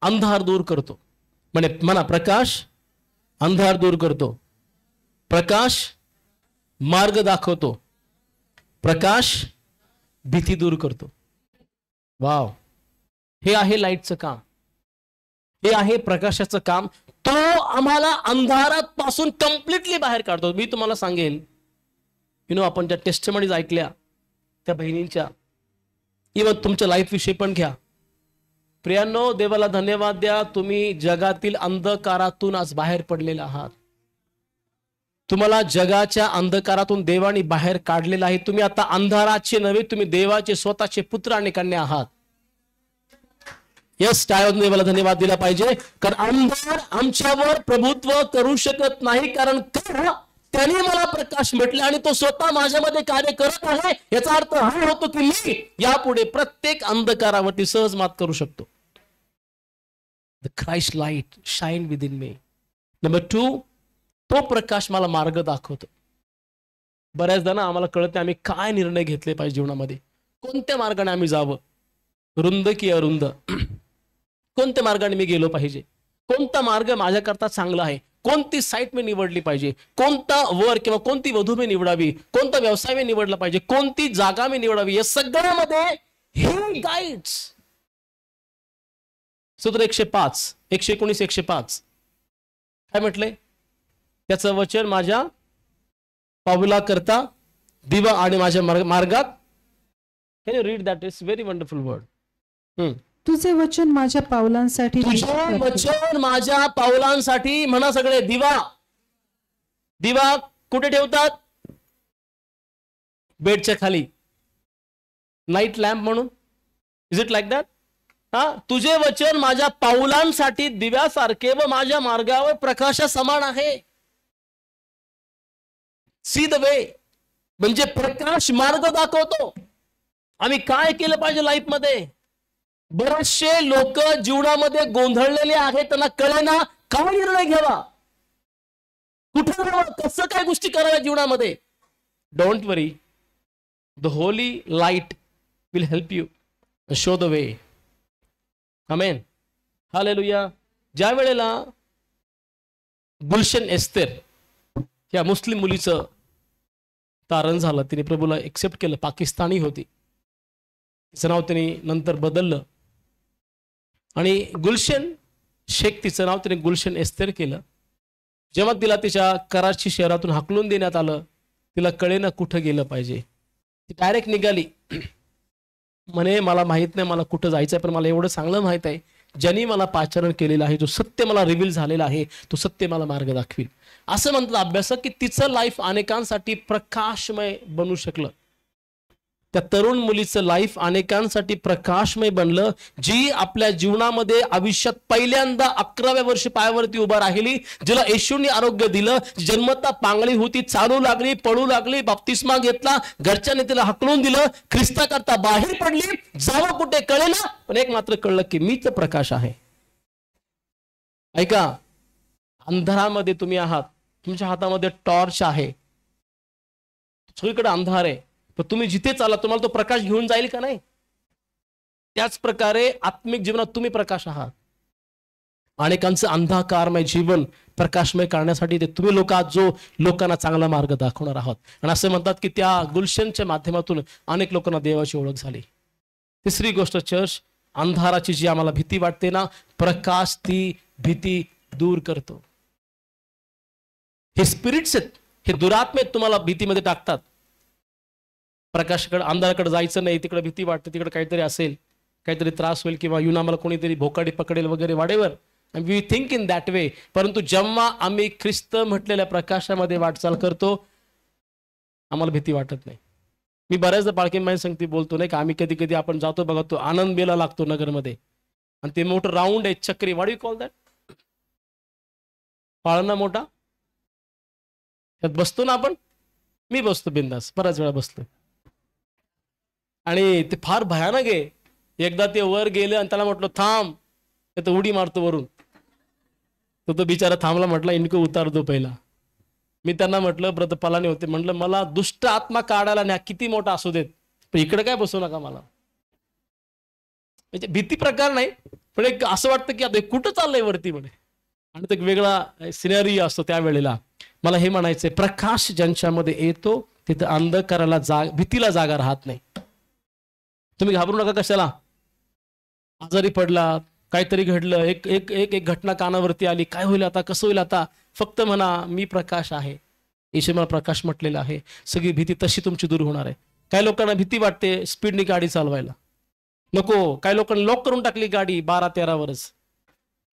अंधार दूर करतो. म्हणा, प्रकाश अंधार दूर करतो. प्रकाश मार्ग दाखवतो. प्रकाश भीती दूर करतो. वाव, हे आहे लाईटचं काम, हे आहे प्रकाशाचं काम. तो आम्हाला अंधारात पासून कम्प्लिटली बाहेर काढतो. मी तुम्हाला सांगेल, आपण ज्या टेस्टमनीज ऐकल्या त्या बहिणींच्या, इव्हन तुमच्या लाईफ विषयी पण घ्या. प्रियांनो, देवाला धन्यवाद द्या, तुम्ही जगातील अंधकारातून आज बाहेर पडलेला आहात. तुम्हाला जगाच्या अंधकारातून देवाने बाहेर काढलेला आहे. तुम्ही आता अंधाराचे नव्हे, तुम्ही देवाचे स्वतःचे पुत्र आणि कन्या आहात. यस, टाळ्या देवाला धन्यवाद दिला पाहिजे. कारण अंधार आमच्यावर प्रभुत्व करू शकत नाही, कारण त्याने मला प्रकाश म्हटले आणि तो स्वतः माझ्यामध्ये कार्य करत आहे. याचा अर्थ हा होतो की मी यापुढे प्रत्येक अंधकारावरती सहज मात करू शकतो. The Christ light shine with in me. Number 2, तो प्रकाश मला मार्ग दाखवतो. बऱ्याचदा ना आम्हाला कळत नाही आम्ही काय निर्णय घेतले पाहिजे जीवनामध्ये, कोणत्या मार्गाने आम्ही जावं, रुंद की अरुंद, कोणत्या मार्गाने मी गेलो पाहिजे, कोणता मार्ग माझ्याकरता चांगला आहे, कोणती साईट मी निवडली पाहिजे, कोणता वर किंवा कोणती वधू मी निवडावी, कोणता व्यवसाय मी निवडला पाहिजे, कोणती जागा मी निवडावी, या सगळ्यामध्ये हे गाईड्स. सूत्र 105, 119, 105 काय म्हटलंय? त्याचं वचन माझ्या पावला करता दिवा आणि माझ्या मार्गात. Can you read that? Is very wonderful word. तुझे वचन माझ्या पावलांसाठी. तुझे वचन माझ्या पावलांसाठी. म्हणा सगळे, दिवा. दिवा कुठे ठेवतात? बेडच्या खाली, नाईट लॅम्प म्हणून. Is it like that? तुझे वचन माझ्या पावलांसाठी दिव्यासारखे व माझ्या मार्गावर प्रकाशा समान आहे. सी द वे म्हणजे प्रकाश मार्ग दाखवतो. आम्ही काय केलं पाहिजे लाईफ मध्ये. बरेचसे लोक जीवनामध्ये गोंधळलेले आहेत, त्यांना कळेना काय निर्णय घ्यावा, कुठे जावं, कसं काय गोष्टी कराव्या जीवनामध्ये. Don't worry, the Holy light will help you show the way. Amen, hallelujah. ज्या वेळेला गुलशन एस्तेर या मुस्लिम मुलीचं तारण झालं, तिने प्रभूला एक्सेप्ट केलं, पाकिस्तानी होती, तिचं नाव तिने नंतर बदललं आणि गुलशन शेख तिचं नाव तिने गुलशन एस्तेर केलं. जेव्हा तिला तिच्या कराची शहरातून हाकलून देण्यात आलं, तिला कळेना कुठं गेलं पाहिजे. ती डायरेक्ट निघाली, म्हणे मला माहित नाही मला कुठं जायचंय, पण मला एवढं चांगलं माहित आहे, ज्यांनी मला पाचारण केलेलं आहे, जो सत्य मला रिव्हील झालेला आहे, तो सत्य मला मार्ग दाखवील. असं म्हणतात अभ्यासक की तिचं लाईफ अनेकांसाठी प्रकाशमय बनू शकलं. त्या तरुण मुलीचं लाईफ अनेकांसाठी प्रकाशमय बनलं, जी आपल्या जीवनामध्ये आयुष्यात पहिल्यांदा 11व्या वर्षी पायावरती उभा राहिली, जिला येशूने आरोग्य दिलं, जन्मता पांगळी होती, चालू लागली, पळू लागली, बाप्तिस्मा घेतला, घरच्यांनी तिला हकलून दिलं, ख्रिस्ताकरता बाहेर पडली, जावं कुठे कळेना, पण एक मात्र कळलं की मीच प्रकाश आहे. ऐका, अंधारामध्ये तुम्ही आहात, तुमच्या हातामध्ये टॉर्च आहे, सगळीकडे अंधार आहे, पण तुम्ही जिथे चाला तुम्हाला तो प्रकाश घेऊन जाईल का नाही? त्याच प्रकारे आत्मिक जीवनात तुम्ही प्रकाश आहात. अनेकांचं अंधकारमय जीवन प्रकाशमय करण्यासाठी ते तुम्ही लोक आहात, जो लोकांना चांगला मार्ग दाखवणार आहात. आणि असं म्हणतात की त्या गुलशनच्या माध्यमातून अनेक लोकांना देवाची ओळख झाली. तिसरी गोष्ट, चर्च अंधाराची जी आम्हाला भीती वाटते ना, प्रकाश ती भीती दूर करतो. हे स्पिरिट्स आहेत, हे दुरात्मे तुम्हाला भीतीमध्ये टाकतात. प्रकाशाकडे, अंधाराकडे जायचं नाही, तिकडे भीती वाटते, तिकडे काहीतरी असेल. काहीतरी त्रास होईल किंवा येऊन आम्हाला कोणीतरी भोकाडी पकडेल वगैरे वाडेवर, we think in that way. परंतु जेव्हा आम्ही ख्रिस्त म्हटलेल्या प्रकाशामध्ये वाटचाल करतो, आम्हाला भीती वाटत नाही. मी बऱ्याचदा पालखी संगती बोलतो नाही का, आम्ही कधी कधी आपण जातो बघा, तो आनंद मेला लागतो नगरमध्ये, आणि ते मोठं राऊंड आहे चक्री, व्हॉट यू कॉल दॅट, पाळणा मोठा, त्यात बसतो ना आपण. मी बसतो बिंदास, बऱ्याच वेळा बसतो, आणि ते फार भयानक आहे. एकदा ते वर गेले आणि त्याला म्हटलं थांब, ते तर उडी मारतो वरून. तो बिचारा थांबला, म्हटला इनको उतार दो पहिला. मी त्यांना म्हटलं, ब्रत पलाने होते, म्हटलं मला दुष्ट आत्मा काढायला न्या, किती मोठा असू देत, पण इकडे काय बसू नका मला. म्हणजे भीती प्रकार नाही, पण एक असं वाटतं की आता कुठं चाललंय वरती म्हणे, आणि तो एक वेगळा सिनेरी असतो त्यावेळेला. मला हे म्हणायचंय, प्रकाश ज्यांच्यामध्ये येतो तिथं अंधकाराला भीतीला जागा राहत नाही. तुम्ही घाबरू नका कशाला. आजारी पडला, काहीतरी घडलं, एक एक एक एक घटना कानावरती आली, काय होईल आता, कसं होईल आता, फक्त म्हणा मी प्रकाश आहे, येशू मला प्रकाश म्हटलेला आहे. सगळी भीती तशी तुमची दूर होणार आहे. काही लोकांना भीती वाटते स्पीडनी गाडी चालवायला, नको. काही लोकांनी लॉक करून टाकली गाडी 12-13 वर्ष,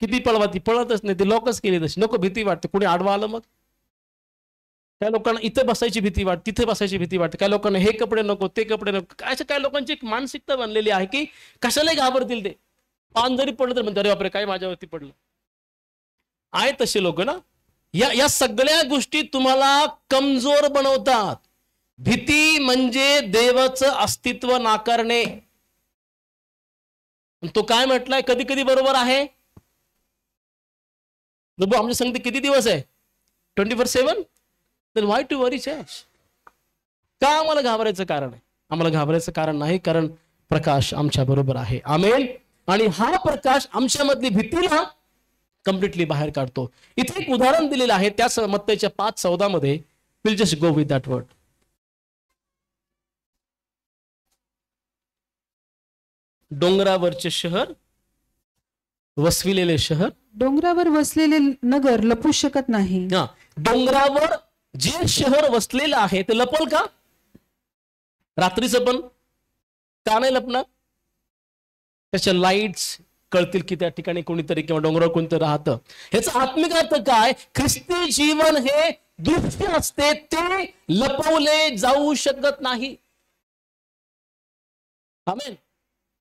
किती पळवा ती पळतच नाही, ती लॉकच केली तशी, नको. भीती वाटते, कुणी आडवा आलं मग. काही लोकांना इथे बसायची भीती वाटते, तिथे बसायची भीती वाटते. काही लोकांना हे कपडे नको, ते कपडे नको. अशा काही लोकांची एक मानसिकता बनलेली आहे की कशालाही घाबरतील ते. पान जरी पडलं तर म्हणते अरे बापरे काय माझ्यावरती पडलं. आहे तसे लोक ना. या सगळ्या गोष्टी तुम्हाला कमजोर बनवतात. भीती म्हणजे देवाचं अस्तित्व नाकारणे. तो काय म्हटलाय, कधी कधी बरोबर आहे. प्रभू आमच्या संगती किती दिवस आहे, 24/7. then why to worry church? का आम्हाला घाबरायचं कारण आहे? आम्हाला घाबरायचं कारण नाही, कारण प्रकाश आमच्या बरोबर आहे. आमेन. आणि हा प्रकाश आमच्यामधली भीतीला कम्प्लिटली बाहेर काढतो. इथे एक उदाहरण दिलेलं आहे त्या मत्तेच्या 5:14 मध्ये. Will just go with that word. डोंगरावरचे शहर, वसविलेले शहर. डोंगरावर वसलेले नगर लपू शकत नाही. डोंगरावर जे शहर वसलेलं आहे ते लपल का? रात्रीचं पण का नाही लपणार? त्याच्या लाईट्स कळतील की त्या ठिकाणी कोणीतरी किंवा डोंगरावर कोणतरी राहतं. ह्याचा आत्मिक अर्थ काय? ख्रिस्ती जीवन हे दृश्य असते, ते लपवले जाऊ शकत नाही. आमेन.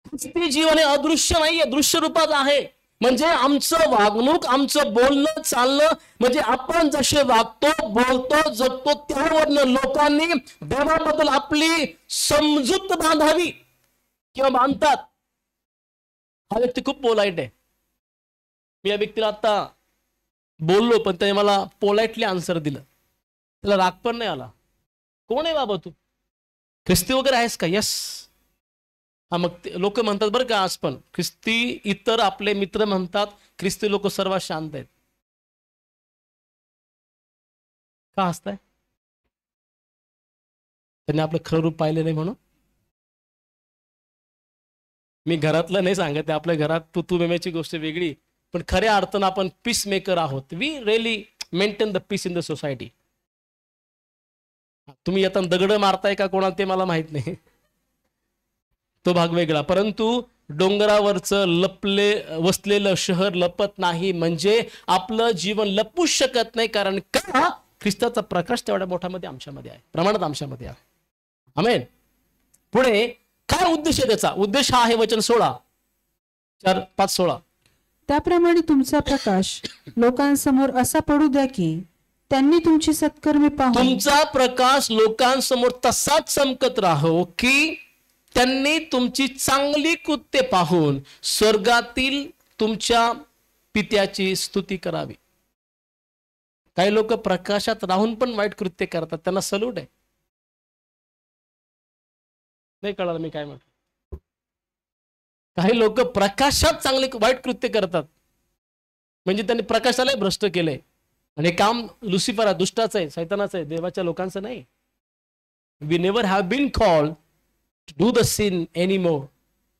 ख्रिस्ती जीवन हे अदृश्य नाहीये, दृश्य रूपात आहे. म्हणजे आमचं वागणूक, आमचं बोलणं चालणं, म्हणजे आपण जसे वागतो, बोलतो, जगतो, त्यावरनं लोकांनी देवाबद्दल आपली समजूत बांधावी किंवा बांधतात. हा व्यक्ती खूप पोलाइट आहे. मी या व्यक्तीला आता बोललो पण त्याने मला पोलाइटली आन्सर दिलं, त्याला राग पण नाही आला. कोण आहे बाबा तू, ख्रिस्ती वगैरे आहेस का? यस. हा, मग लोक म्हणतात बरं का, आज पण ख्रिस्ती इतर आपले मित्र म्हणतात ख्रिस्ती लोक सर्वात शांत आहेत. का हसताय? त्यांनी आपलं खरं रूप पाहिलं नाही म्हणून. मी घरातलं नाही सांगत, आपल्या घरात तू मेमेची गोष्ट वेगळी, पण खऱ्या अर्थानं आपण पीस मेकर आहोत. We really maintain the peace in the society. तुम्ही आता दगड मारताय का कोणाला ते मला माहित नाही, तो भाग वेगळा. परंतु डोंगरावरचं वसलेलं शहर लपत नाही, म्हणजे आपलं जीवन लपू शकत नाही. कारण का? ख्रिस्ताचा प्रकाश तेवढ्या मोठ्यामध्ये आमच्यामध्ये आहे, प्रमाणात आमच्यामध्ये आहे. आमेन. पुढे काय उद्देश आहे त्याचा? उद्देश हा आहे वचन 5:16. त्याप्रमाणे तुमचा प्रकाश लोकांसमोर असा पडू द्या की त्यांनी तुमची सत्कर्मे पाहून. तुमचा प्रकाश लोकांसमोर तसाच चमकत राहो की त्यांनी तुमची चांगली कृत्ये पाहून स्वर्गातील तुमच्या पित्याची स्तुती करावी. काही लोक प्रकाशात राहून पण वाईट कृत्य करतात, त्यांना सल्यूट आहे. नाही कळालं मी काय म्हणतो? काही लोक प्रकाशात चांगले वाईट कृत्य करतात, म्हणजे त्यांनी प्रकाशाला भ्रष्ट केलंय. आणि काम लुसिफर दुष्टाचं आहे, सैतानाचं आहे, देवाच्या लोकांचं नाही. We never have been called to do the sin anymore,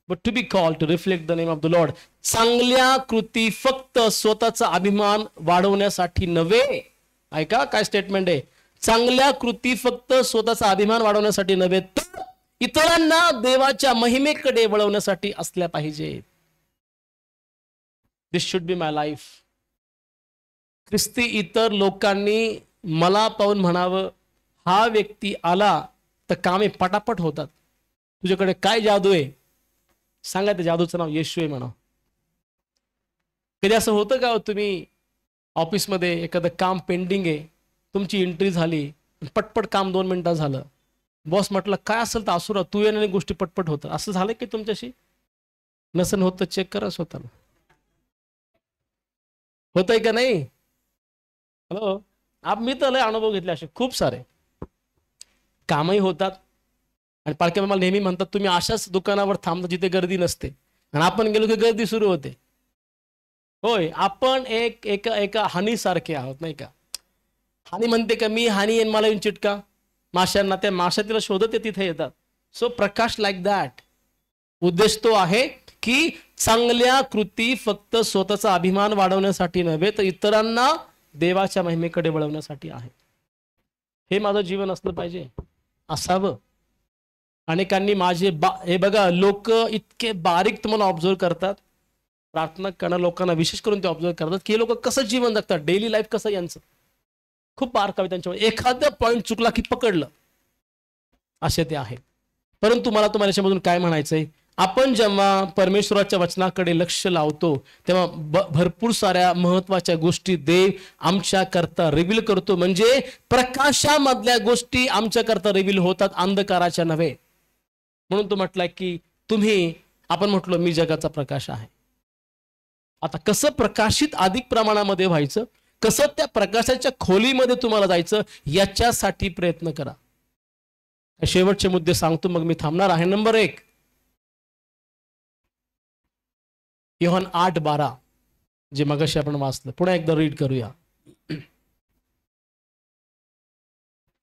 but to be called to reflect the name of the Lord. चांगल्या कृती फक्त स्वतःचा अभिमान वाढवण्यासाठी नव्हे. ऐका काय स्टेटमेंट आहे. चांगल्या कृती फक्त स्वतःचा अभिमान वाढवण्यासाठी नव्हे, तर इतरांना देवाच्या महिमेकडे वळवण्यासाठी असल्या पाहिजेत. दिस शुड बी माय लाईफ. ख्रिस्ती इतर लोकांनी मला पाहून म्हणावं, हा व्यक्ती आला तर कामे पटापट होतात. तुझ्याकडे काय जादू आहे सांगा, त्या जादूचं नाव येशू आहे म्हणा. कधी असं होतं का तुम्ही ऑफिसमध्ये एखादं काम पेंडिंग आहे, तुमची एंट्री झाली, पटपट काम 2 मिनिटात झालं, बॉस म्हटलं काय असेल तर असुरा तू येणारी गोष्टी पटपट होतं. असं झालं की तुमच्याशी? नसन होत तर चेक करा स्वतःला. होतंय का नाही? हॅलो, मी तर लय अनुभव घेतले असे खूप सारे. कामही होतात आणि पालखी मला नेहमी म्हणतात तुम्ही अशाच दुकानावर थांबता जिथे गर्दी नसते, आणि आपण गेलो की गर्दी सुरू होते. होय, आपण एका हानी सारखे आहोत नाही का? हानी म्हणते का मी हानी येईन मला येऊन चिटका माशांना, त्या माशा तिला शोधत तिथे येतात. So Prakash like that. उद्देश तो आहे की चांगल्या कृती फक्त स्वतःचा अभिमान वाढवण्यासाठी नव्हे तर इतरांना देवाच्या महिमेकडे वळवण्यासाठी आहे. हे माझं जीवन असलं पाहिजे, असावं. अनेकांनी माझे हे बघा, लोक इतके बारीक तुम्हाला ऑब्झर्व करतात, प्रार्थना करणं लोकांना विशेष करून ते ऑब्झर्व करतात की हे लोक कसं जीवन जगतात, डेली लाईफ कसं यांचं. खूप बारकावे त्यांच्यावर, एखादा पॉईंट चुकला की पकडलं, असे ते आहेत. परंतु मला तुम्हाला याच्यामधून काय म्हणायचंय, आपण जेव्हा परमेश्वराच्या वचनाकडे लक्ष लावतो तेव्हा भरपूर साऱ्या महत्वाच्या गोष्टी देव आमच्या करता रिव्हील करतो. म्हणजे प्रकाशामधल्या गोष्टी आमच्या करता रिव्हील होतात, अंधकाराच्या नव्हे. म्हणून तो म्हटलाय की तुम्ही, आपण म्हटलो मी जगाचा प्रकाश आहे. आता कसं प्रकाशित अधिक प्रमाणामध्ये व्हायचं, कसं त्या प्रकाशाच्या खोलीमध्ये तुम्हाला जायचं, याच्यासाठी प्रयत्न करा. शेवटचे मुद्दे सांगतो मग मी थांबणार आहे. नंबर 1, योहान 8:12 जे मगाशी आपण वाचलं, पुन्हा एकदा रीड करूया.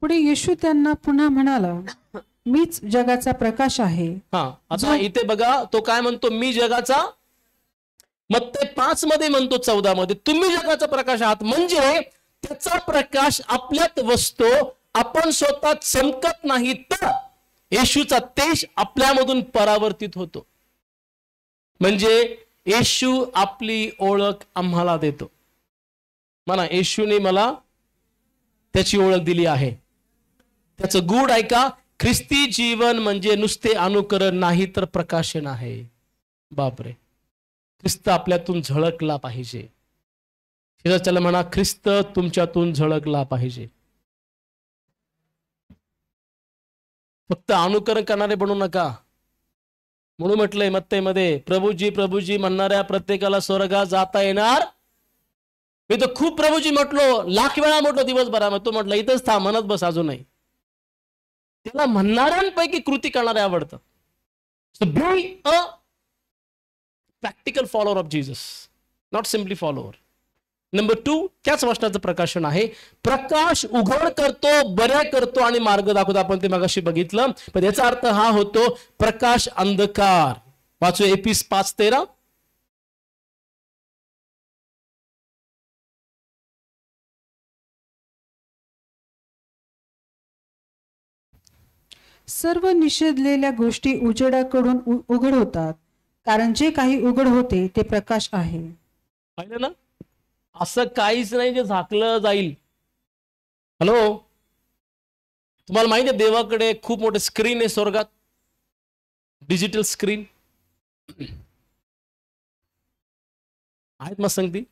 पुढे येशू त्यांना पुन्हा म्हणाला, मीच जगाचा प्रकाश आहे. आता इथे बघा तो काय म्हणतो, मी जगाचा. मत्ते 5 मध्ये म्हणतो 14 मध्ये तुम्ही जगाचा प्रकाश आहात. म्हणजे त्याचा प्रकाश आपल्यात वसतो, आपण स्वतः चमकत नाही तर येशूचा तेज आपल्यामधून परावर्तित होतो. म्हणजे येशू आपली ओळख आम्हाला देतो. म्हणा, येशूने मला त्याची ओळख दिली आहे. त्याचं गुड ऐका, ख्रिस्ती जीवन म्हणजे नुसते अनुकरण नाही तर प्रकाशन आहे. बापरे, ख्रिस्त आपल्यातून झळकला पाहिजे. त्याला म्हणा, ख्रिस्त तुमच्यातून झळकला पाहिजे. फक्त अनुकरण करणारे बनू नका. म्हणून म्हटलंय मत्तेमध्ये, प्रभूजी प्रभूजी म्हणणाऱ्या प्रत्येकाला स्वर्गात जाता येणार. मी तर खूप प्रभूजी म्हटलो, लाख वेळा म्हटलो दिवसभरामध्ये. तो म्हटलं इथंच थांब, म्हणत बस अजूनही. त्याला म्हणणाऱ्यांपैकी कृती करणारे आवडतं. So be a practical follower of Jesus, not simply follower. Number 2, त्याच वचनाचं प्रकाशन आहे. प्रकाश उघड करतो, बऱ्या करतो आणि मार्ग दाखवतो. आपण ते मगाशी बघितलं. पण याचा अर्थ हा होतो प्रकाश अंधकार. वाचू एपिस 5:13. सर्व निषेधलेल्या गोष्टी उजेडाकडून उघड होतात, कारण जे काही उघड होते ते प्रकाश आहे. पाहिलं ना, असं काहीच नाही जे झाकलं जाईल. हॅलो, तुम्हाला माहिती आहे देवाकडे खूप मोठे स्क्रीन आहे स्वर्गात, डिजिटल स्क्रीन आहेत. मग सांगते,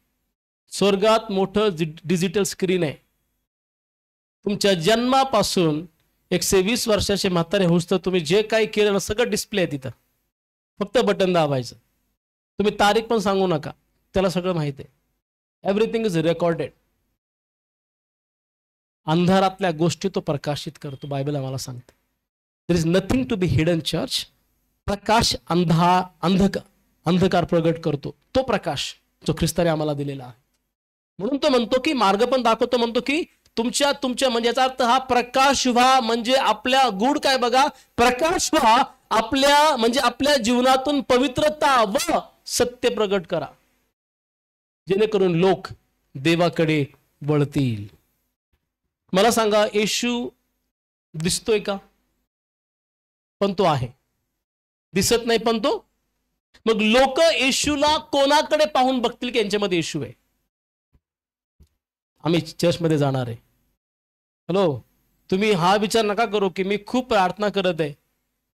स्वर्गात मोठं डिजिटल स्क्रीन आहे. तुमच्या जन्मापासून 120 वर्षाचे म्हातारे होऊस तर तुम्ही जे काही केलं ना सगळं डिस्प्ले आहे तिथं. फक्त बटन दाबायचं. तुम्ही तारीख पण सांगू नका, त्याला सगळं माहिती आहे. Everything is recorded. अंधारातल्या गोष्टी तो प्रकाशित करतो. बायबल आम्हाला सांगते, there is nothing to be hidden church. प्रकाश अंधकार प्रगट करतो, तो प्रकाश जो ख्रिस्ताने आम्हाला दिलेला आहे. म्हणून तो म्हणतो की मार्ग पण दाखवतो. म्हणतो की तुमच्या म्हणजे याचा अर्थ हा प्रकाश व्हा, म्हणजे आपल्या गुड काय बघा, प्रकाश व्हा, आपल्या म्हणजे आपल्या जीवनातून पवित्रता व सत्य प्रगट करा, जेणेकरून लोक देवाकडे वळतील. मला सांगा, येशू दिसतोय का? पण तो आहे, दिसत नाही पण तो. मग लोक येशूला कोणाकडे पाहून बघतील की यांच्यामध्ये येशू आहे? आम्ही चर्चमध्ये जाणार आहे. हॅलो, तुम्ही हा विचार नका करू की मी खूप प्रार्थना करत आहे,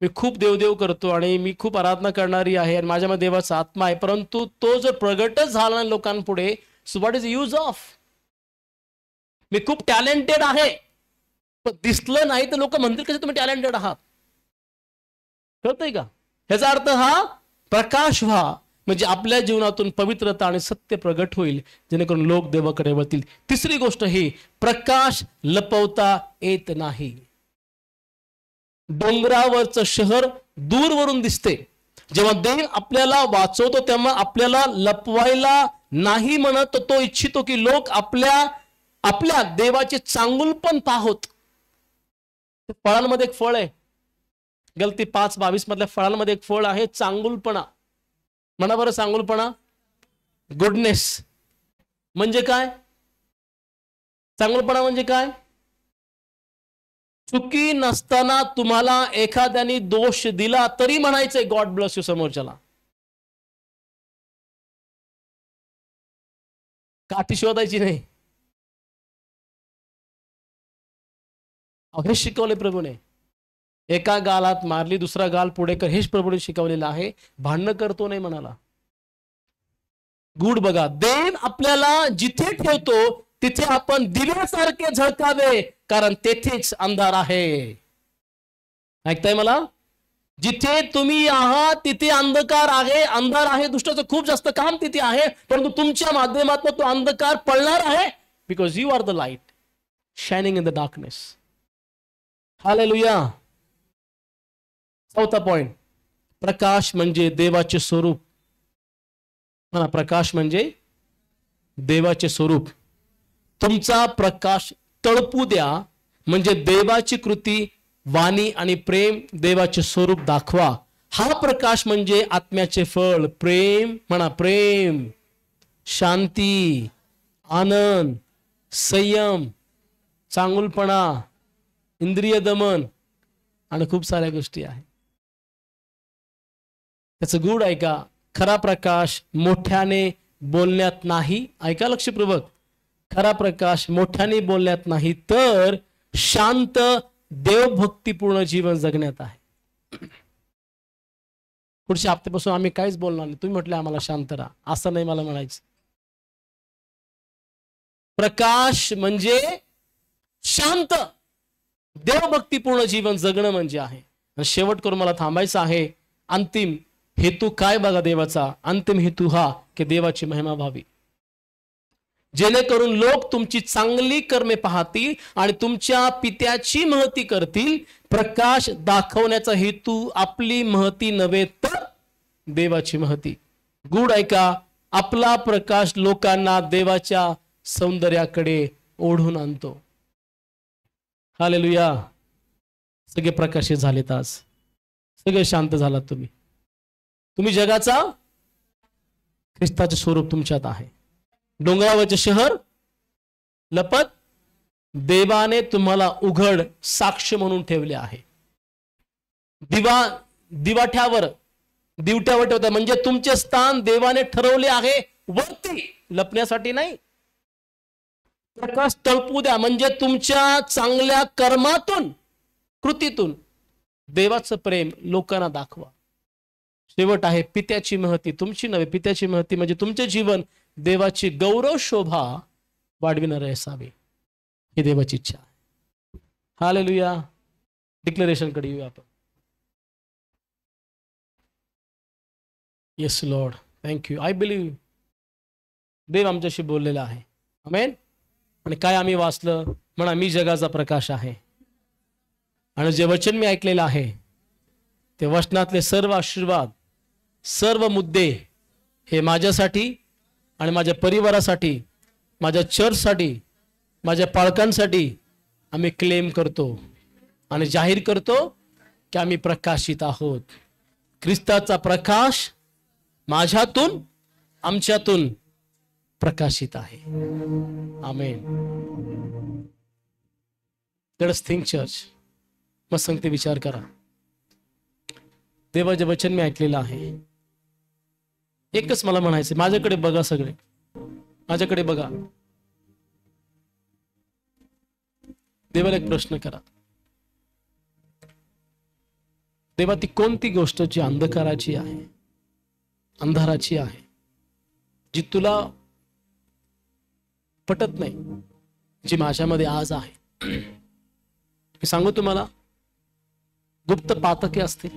मी खूप देवदेव करतो आणि मी खूप आराधना करणारी आहे आणि माझ्यामध्ये देवाचा आत्मा आहे, परंतु तो जर प्रगटच झाला नाही लोकांपुढे, so what is use of? मी खूप टॅलेंटेड आहे पण दिसलं नाही तर लोक म्हणतील कसे तुम्ही टॅलेंटेड आहात? कळतंय का? ह्याचा अर्थ हा प्रकाश व्हा, म्हणजे आपल्या जीवनातून पवित्रता आणि सत्य प्रगट होईल, जेणेकरून लोक देवाकडे वळतील. तिसरी गोष्ट ही, प्रकाश लपवता येत नाही. डोंगरावरचं शहर दूरवरून दिसते. जेव्हा देव आपल्याला वाचवतो तेव्हा आपल्याला लपवायला नाही म्हणत, तो इच्छितो की लोक आपल्या देवाचे चांगुलपण पाहोत. फळांमध्ये एक फळ आहे, गलती 5:22 मधल्या फळांमध्ये एक फळ आहे, चांगुलपणा. म्हणा बरं, चांगुलपणा, गुडनेस म्हणजे काय? चांगुलपणा म्हणजे काय? चुकी नसताना तुम्हाला एखाद्याने दोष दिला तरी म्हणायचंय गॉड ब्लेस यू समोरच्याला. काठी शोधायची नाही. हे शिकवले प्रभूने. एका गालात मारली दुसरा गाल पुढे कर, हेच प्रभूने शिकवलेलं आहे. भांडणं करतो नाही म्हणाला. गुड बघा, देव आपल्याला जिथे ठेवतो तिथे आपण दिव्यासारखे झळकावे, कारण तेथेच अंधार आहे. ऐकताय मला? जिथे तुम्ही आहात तिथे अंधकार आहे, अंधार आहे, दुष्टाचं खूप जास्त काम तिथे आहे, परंतु तुमच्या माध्यमातून तो अंधकार पळणार आहे, because you are the light shining in the darkness. Hallelujah. चौथा पॉइंट, प्रकाश म्हणजे देवाचे स्वरूप. म्हणा, प्रकाश म्हणजे देवाचे स्वरूप. तुमचा प्रकाश तळपू द्या, म्हणजे देवाची कृती, वाणी आणि प्रेम, देवाचे स्वरूप दाखवा. हा प्रकाश म्हणजे आत्म्याचे फळ. प्रेम, म्हणा प्रेम, शांती, आनंद, संयम, चांगुलपणा, इंद्रिय दमन आणि खूप साऱ्या गोष्टी आहेत. त्याचं गुड ऐका. खरा प्रकाश मोठ्याने बोलण्यात नाही. ऐका लक्षपूर्वक. खरा प्रकाश मोठ्याने बोलण्यात नाही, तर शांत देवभक्तीपूर्ण जीवन जगण्यात आहे. पुढच्या हप्त्यापासून आम्ही काहीच बोलणार नाही. तुम्ही म्हटले आम्हाला शांत राहा, असं नाही मला म्हणायचं. प्रकाश म्हणजे शांत देवभक्तीपूर्ण जीवन जगणं म्हणजे आहे. आणि शेवट करून मला थांबायचं आहे. अंतिम हेतू काय बघा देवाचा? अंतिम हेतू हा की देवाची महिमा व्हावी, जेणेकरून लोक तुमची चांगली कर्मे पाहतील आणि तुमच्या पित्याची महती करतील. प्रकाश दाखवण्याचा हेतू आपली महती नव्हे तर देवाची महती. गुड ऐका. आपला प्रकाश लोकांना देवाच्या सौंदर्याकडे ओढून आणतो. हालेलुया. सगळे प्रकाशित झालेत आज, सगळे शांत झालात तुम्ही. तुम्ही जगाचा, ख्रिस्ताचे स्वरूप तुमच्यात आहे. डोंगरावरचे शहर लपत, देवाने तुम्हाला उघड साक्ष म्हणून ठेवले आहे. दिवट्यावर ठेवता, म्हणजे तुमचे स्थान देवाने ठरवले आहे वरती, लपण्यासाठी नाही. प्रकाश तळपू द्या, म्हणजे तुमच्या चांगल्या कर्मातून, कृतीतून देवाचं प्रेम लोकांना दाखवा. शेवट आहे पित्याची महती, तुमची नव्हे, पित्याची महती म्हणजे तुमचे जीवन देवाची गौरव शोभा वाढविणारे असावे, ही देवाची इच्छा आहे. हालेलुया. डिक्लेरेशन कडे येऊया आपण. Yes Lord, thank you. I believe देव आमच्याशी बोललेला आहे. आमेन. आणि काय आम्ही वाचलं? म्हणा, मी जगाचा प्रकाश आहे. आणि जे वचन मी ऐकलेलं आहे ते वचनातले सर्व आशीर्वाद, सर्व मुद्दे हे माझ्यासाठी आणि माझ्या परिवारासाठी, माझ्या चर्चसाठी, माझ्या पालकांसाठी आम्ही क्लेम करतो आणि जाहीर करतो की आम्ही प्रकाशित आहोत. ख्रिस्ताचा प्रकाश माझ्यातून, आमच्यातून प्रकाशित आहे. आमेन. Let's think church. मग सांगते, विचार करा. देवाचे वचन मी ऐकलेलं आहे. एकच मला म्हणायचं, माझ्याकडे बघा, सगळे माझ्याकडे बघा. देवाला एक प्रश्न करा, देवा ती कोणती गोष्ट जी अंधकाराची आहे, अंधाराची आहे, जी तुला पटत नाही, जी माझ्यामध्ये आज आहे. मी सांगू तुम्हाला, गुप्त पातके असतील,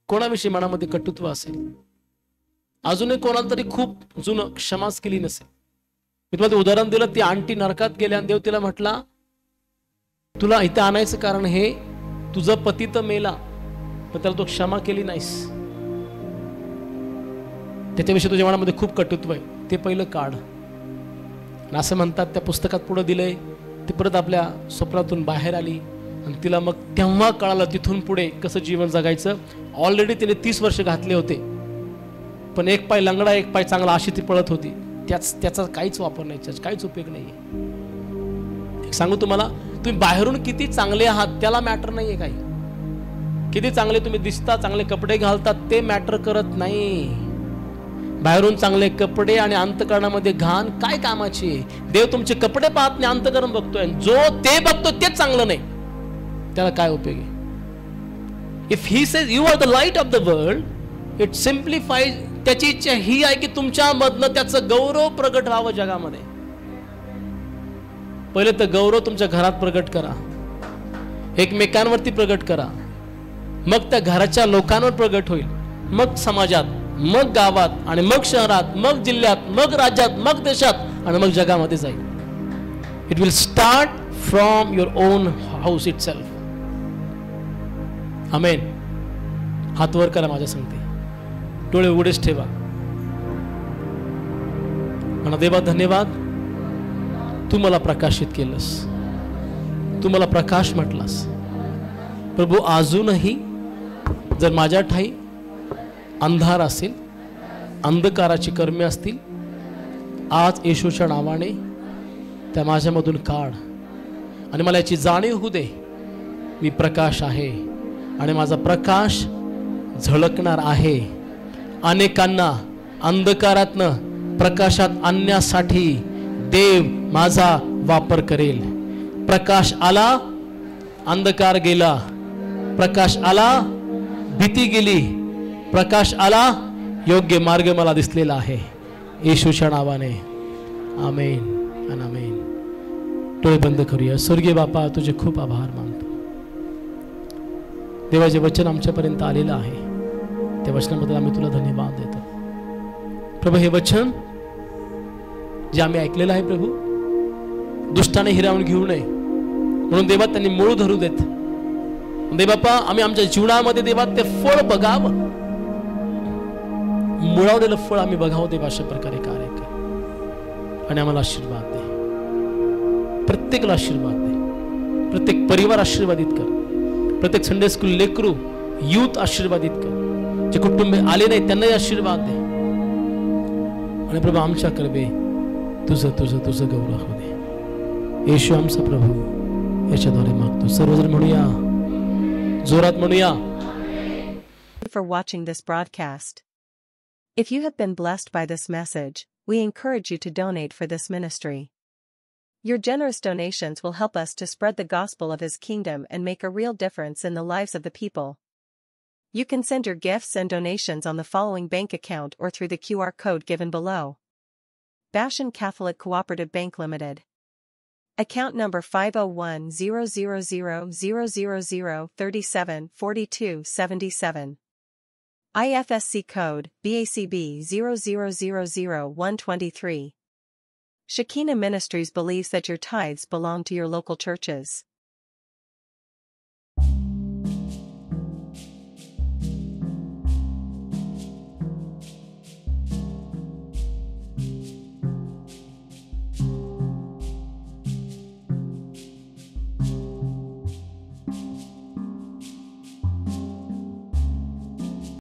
कोणाविषयी मनामध्ये कटुत्व असेल, अजूनही कोणाला तरी खूप जुनं क्षमाच केली नसेल. मी तुम्हाला उदाहरण दिलं, ती आंटी नरकात गेली आणि देव तिला म्हटला, तुला इथे आणायचं कारण हे, तुझा पती तर मेला पण त्याला तू क्षमा केली नाहीस, त्याच्याविषयी तुझ्या मनामध्ये खूप कटुत्व आहे, ते पहिलं काढ. आणि असं म्हणतात, त्या पुस्तकात पुढे दिलंय, ती परत आपल्या स्वप्नातून बाहेर आली आणि तिला मग तेव्हा कळालं तिथून पुढे कसं जीवन जगायचं. ऑलरेडी तिने 30 वर्ष घातले होते, पण एक पाय लंगडा एक पाय चांगला अशी ती पळत होती. त्याचा काहीच वापर नाही, काहीच उपयोग नाहीये. सांगू तुम्हाला, तुम्ही बाहेरून किती चांगले आहात त्याला मॅटर नाहीये. काही किती चांगले तुम्ही दिसता, चांगले कपडे घालतात, ते मॅटर करत नाही. बाहेरून चांगले कपडे आणि अंतकरणामध्ये घाण काय कामाची? देव तुमचे कपडे पाहत नाही, अंतकरण बघतोय. जो ते बघतो तेच चांगलं नाही, त्याला काय उपयोग आहे? If he says you are the light of the world, it simplifies. त्याची इच्छा ही आहे की तुमच्यामधनं त्याचं गौरव प्रगट व्हावं जगामध्ये. पहिले तर गौरव तुमच्या घरात प्रगट करा, एकमेकांवरती प्रगट करा, मग त्या घराच्या लोकांवर प्रगट होईल, मग समाजात, मग गावात, आणि मग शहरात, मग जिल्ह्यात, मग राज्यात, मग देशात, आणि मग जगामध्ये जाईल. It will start from your own house itself. Amen. हात वर करा, माझ्या सांगते, डोळे उघडेच ठेवा. म्हणा, देवा धन्यवाद, तू मला प्रकाशित केलंस, तू मला प्रकाश म्हटलास. प्रभू, अजूनही जर माझ्या ठाई अंधार असेल, अंधकाराची कर्मे असतील, आज येशूच्या नावाने त्या माझ्यामधून काढ. आणि मला याची जाणीव होऊ दे, मी प्रकाश आहे आणि माझा प्रकाश झळकणार आहे. अनेकांना अंधकारातनं प्रकाशात आणण्यासाठी देव माझा वापर करेल. प्रकाश आला, अंधकार गेला. प्रकाश आला, भीती गेली. प्रकाश आला, योग्य मार्ग मला दिसलेला आहे. येशूच्या नावाने आमेन आणि आमेन. डोळे बंद करूया. स्वर्गीय बापा, तुझे खूप आभार मानतो. देवाचे वचन आमच्यापर्यंत आलेलं आहे, त्या वचनाबद्दल आम्ही तुला धन्यवाद देतो. प्रभू, हे वचन जे आम्ही ऐकलेलं आहे प्रभू, दुष्टाने हिरावून घेऊ नये म्हणून देवा त्यांनी मूळ धरू देत. देवबापा, आम्ही आमच्या जीवनामध्ये देवा ते फळ बघावं, मुळावलेलं फळ आम्ही बघावं. देवा, अशा प्रकारे कार्य कर आणि आम्हाला आशीर्वाद दे. प्रत्येकाला आशीर्वाद दे. प्रत्येक परिवार आशीर्वादित कर. प्रत्येक संडे स्कूल लेकरू, यूथ आशीर्वादित कर. जे कुटुंब आले नाही त्यांनाही आशीर्वाद दे. आणि प्रभू, आमच्या कर्वे तुझं तुझं तुझं गौरव होऊ दे. येशू आमचा प्रभू, याच्याद्वारे मागतो. सर्वजण म्हणूया, जोरात म्हणूया. For watching this broadcast. If you have been blessed by this message, we encourage you to donate for this ministry. Your generous donations will help us to spread the gospel of His kingdom and make a real difference in the lives of the people. You can send your gifts and donations on the following bank account or through the QR code given below. Bashan Catholic Cooperative Bank Limited. Account number 5010000374277. IFSC code BACB 0000123. Shekinah Ministries believes that your tithes belong to your local churches.